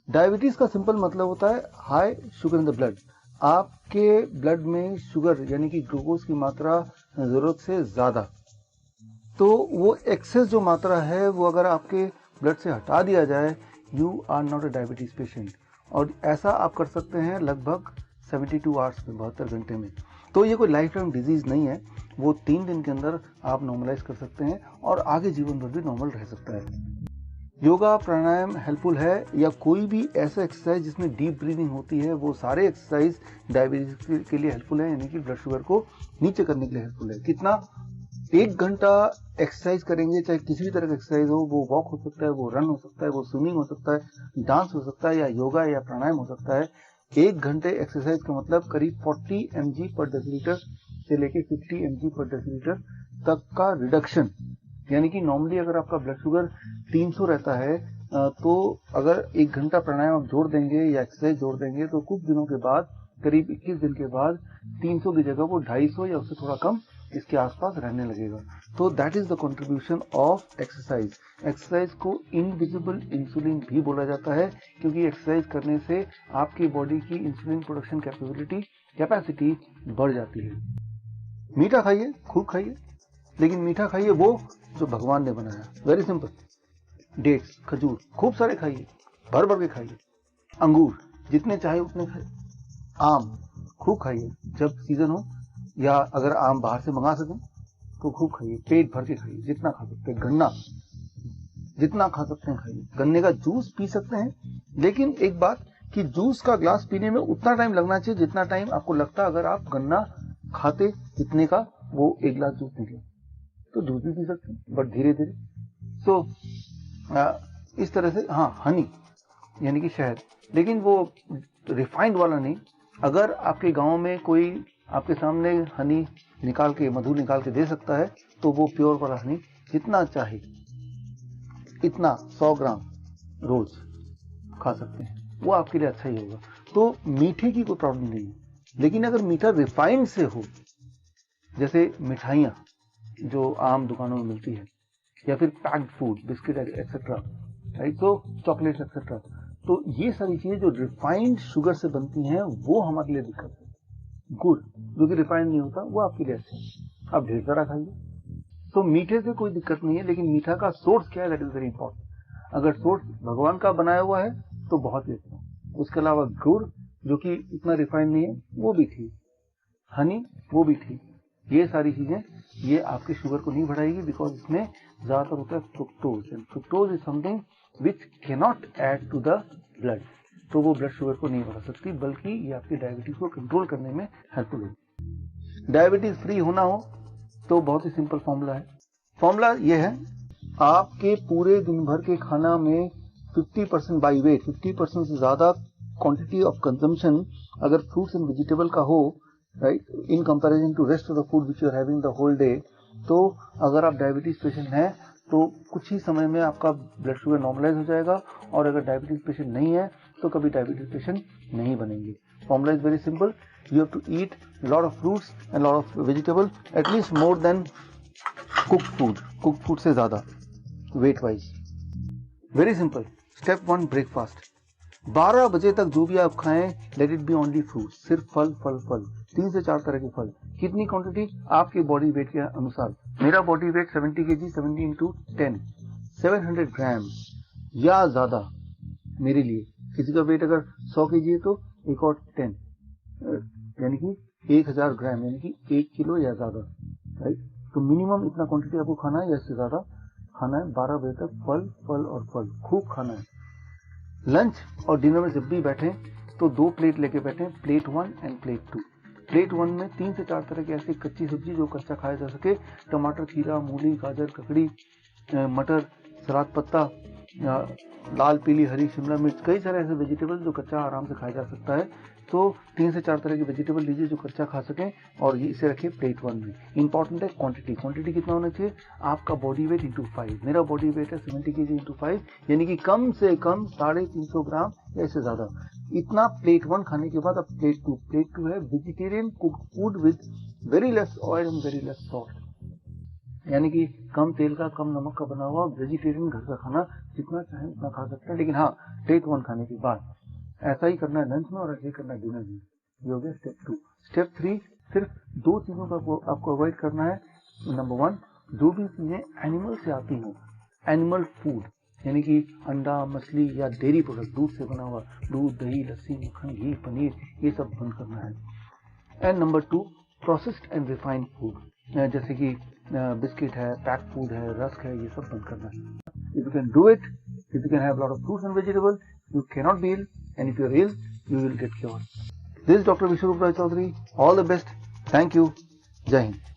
Diabetes का simple मतलब होता है high sugar in the blood. आपके ब्लड में शुगर यानी कि ग्लूकोज की मात्रा जरूरत से ज्यादा, तो वो एक्सेस जो मात्रा है वो अगर आपके ब्लड से हटा दिया जाए, you are not a diabetes patient. और ऐसा आप कर सकते हैं लगभग 72 आवर्स में, 72 घंटे में। तो ये कोई लाइफ टाइम डिजीज नहीं है, वो 3 दिन के अंदर आप नॉर्मलाइज कर सकते हैं और आगे जीवन भर भी नॉर्मल रह सकता है। योगा प्राणायाम हेल्पफुल है, या कोई भी ऐसा एक्सरसाइज जिसमें डीप ब्रीदिंग होती है, वो सारे एक्सरसाइज डायबिटीज के लिए हेल्पफुल है, यानी कि ब्लड शुगर को नीचे करने के लिए हेल्पफुल है। कितना? 1 घंटा एक्सरसाइज करेंगे, चाहे किसी भी तरह का एक्सरसाइज हो, वो वॉक हो सकता है, वो रन हो सकता है, वो स्विमिंग हो सकता है, डांस हो सकता है, या योगा या प्राणायाम हो सकता है। 1 घंटे एक्सरसाइज का मतलब करीब 40 mg पर डेसीलीटर से लेके 50 mg पर डेसीलीटर तक का रिडक्शन। यानी कि नॉर्मली अगर आपका ब्लड शुगर 300 रहता है, तो अगर 1 घंटा प्राणायाम आप जोड़ देंगे या एक्सरसाइज जोड़ देंगे, तो कुछ दिनों के बाद, करीब 21 दिन के बाद 300 की जगह वो 250 या उससे थोड़ा कम इसके आसपास रहने लगेगा। तो that is the contribution of exercise. Exercise को इनविजिबल इंसुलिन भी बोला जाता है, क्योंकि एक्सरसाइज करने से आपकी बॉडी की इंसुलिन प्रोडक्शन कैपेसिटी बढ़ जाती है। मीठा खाइए, खूब खाइए, लेकिन मीठा खाइए वो जो भगवान ने बनाया। Very simple. डेट्स, खजूर खूब सारे खाइए, भर भर के खाइए। अंगूर जितने चाहे उतने खाइए। आम खूब खाइए जब सीजन हो, या अगर आम बाहर से मंगा सकें तो खूब खाइए, पेट भर के खाइए, जितना खा सकते हैं। गन्ना जितना खा सकते हैं खाइए। गन्ने का जूस पी सकते हैं, लेकिन एक बात कि जूस का ग्लास पीने में उतना टाइम लगना चाहिए जितना टाइम आपको लगता है अगर आप गन्ना खाते कितने का वो 1 गिलास जूस निकले। तो जूस भी पी सकते हैं, बट धीरे धीरे। सो इस तरह से। हाँ, हनी यानी कि शहद, लेकिन वो रिफाइंड वाला नहीं। अगर आपके गांव में कोई आपके सामने हनी निकाल के, मधु निकाल के दे सकता है, तो वो प्योर वाला हनी जितना चाहे इतना 100 ग्राम रोज खा सकते हैं, वो आपके लिए अच्छा ही होगा। तो मीठे की कोई प्रॉब्लम नहीं है, लेकिन अगर मीठा रिफाइंड से हो, जैसे मिठाइयाँ जो आम दुकानों में मिलती है, या फिर packed food, biscuit etcetera, right, तो चॉकलेट एक्सेट्रा, तो ये सारी चीजें जो रिफाइंड शुगर से बनती हैं वो हमारे लिए दिक्कत है। गुड़ जो कि रिफाइंड नहीं होता, वो आपके लिए अच्छा है, आप ढेर सारा खाइए। तो मीठे से कोई दिक्कत नहीं है, लेकिन मीठा का सोर्स क्या है, दैट इज वेरी इंपॉर्टेंट। अगर सोर्स भगवान का बनाया हुआ है तो बहुत ही अच्छा। उसके अलावा गुड़ जो कि इतना रिफाइंड नहीं है, वो भी ठीक। हनी वो भी ठीक। ये सारी चीजें ये आपके शुगर को नहीं बढ़ाएगी, बिकॉज इसमें ज्यादातर होता है fructose, and fructose is something which can not add to the blood. तो वो ब्लड शुगर को नहीं बढ़ा सकती, बल्कि ये आपकी डायबिटीज को कंट्रोल करने में हेल्पफुल है। डायबिटीज फ्री होना हो तो बहुत ही सिंपल फॉर्मूला है। फॉर्मूला ये है, आपके पूरे दिन भर के खाना में 50% बाई वेट, 50% से ज्यादा क्वांटिटी ऑफ कंजम्पशन अगर फ्रूट्स एंड वेजिटेबल का हो, right, in comparison to rest of the food which you are having the whole day, तो अगर आप डायबिटीज पेशेंट हैं तो कुछ ही समय में आपका ब्लड शुगर नॉर्मलाइज हो जाएगा, और अगर डायबिटीज पेशेंट नहीं है तो कभी डायबिटीज पेशेंट नहीं बनेंगे। Formula is very simple, you have to eat a lot of fruits and a lot of vegetable, at least more than cooked food से ज्यादा weight wise। very simple। step 1 breakfast। 12 बजे तक जो भी आप खाएं, let it be only fruits, सिर्फ फल फल फल, 3 से 4 तरह के फल। कितनी क्वांटिटी? आपके बॉडी वेट के अनुसार। मेरा बॉडी वेट 70 kg, 70 into 10, 700 ग्राम या ज्यादा मेरे लिए। किसी का वेट अगर 100 kg है तो एक और 10, यानी कि 1000 ग्राम, यानी कि 1 किलो या ज्यादा, राइट। तो मिनिमम इतना क्वांटिटी आपको खाना है या इससे ज्यादा खाना है। 12 बजे तक फल फल और फल खूब खाना है। लंच और डिनर में जब भी बैठे तो 2 प्लेट लेके बैठे, प्लेट 1 एंड प्लेट 2। प्लेट 1 में 3 से 4 तरह की ऐसी कच्ची सब्जी जो कच्चा खाया जा सके, टमाटर, खीरा, मूली, गाजर, ककड़ी, मटर, सलाद पत्ता, लाल, पीली, हरी, शिमला मिर्च, कई सारे ऐसे वेजिटेबल जो कच्चा आराम से खाया जा सकता है। तो 3 से 4 तरह के वेजिटेबल लीजिए जो कच्चा खा सकें, और ये इसे रखिए प्लेट 1 में। इंपॉर्टेंट है क्वांटिटी। क्वांटिटी कितना होना चाहिए? आपका बॉडी वेट इंटू 5। मेरा बॉडी वेट है 70 kg इंटू 5, यानी कि कम से कम 350 ग्राम या इससे ज्यादा। इतना प्लेट 1 खाने के बाद अब प्लेट 2। प्लेट 2 है vegetarian cooked food with very less oil and very less salt. यानी कि कम तेल का, कम नमक का बना हुआ वेजिटेरियन घर का खाना जितना चाहे उतना खा सकते हैं, लेकिन हाँ टेक 1 खाने के बाद ऐसा ही करना है लंच में और ऐसा ही करना है डिनर में। ये हो गया स्टेप 2। स्टेप 3, सिर्फ 2 चीजों का आपको अवॉइड करना है। नंबर 1, जो भी चीजें एनिमल से आती हो, एनिमल फूड यानी कि अंडा, मछली या डेयरी प्रोडक्ट, दूध से बना हुआ, दूध, दही, लस्सी, मक्खन, घी, पनीर, ये सब बंद करना है। And number 2, processed and refined food, जैसे कि बिस्किट है, पैक फूड है, रस्क है, ये सब बंद करना है। If you can do it, if you can have lot of fruits and vegetable, you cannot be ill, and if you are ill, you will get cured. This is Dr. Vishnu Rai Chaudhary. All the best. Thank you. Jai Hind.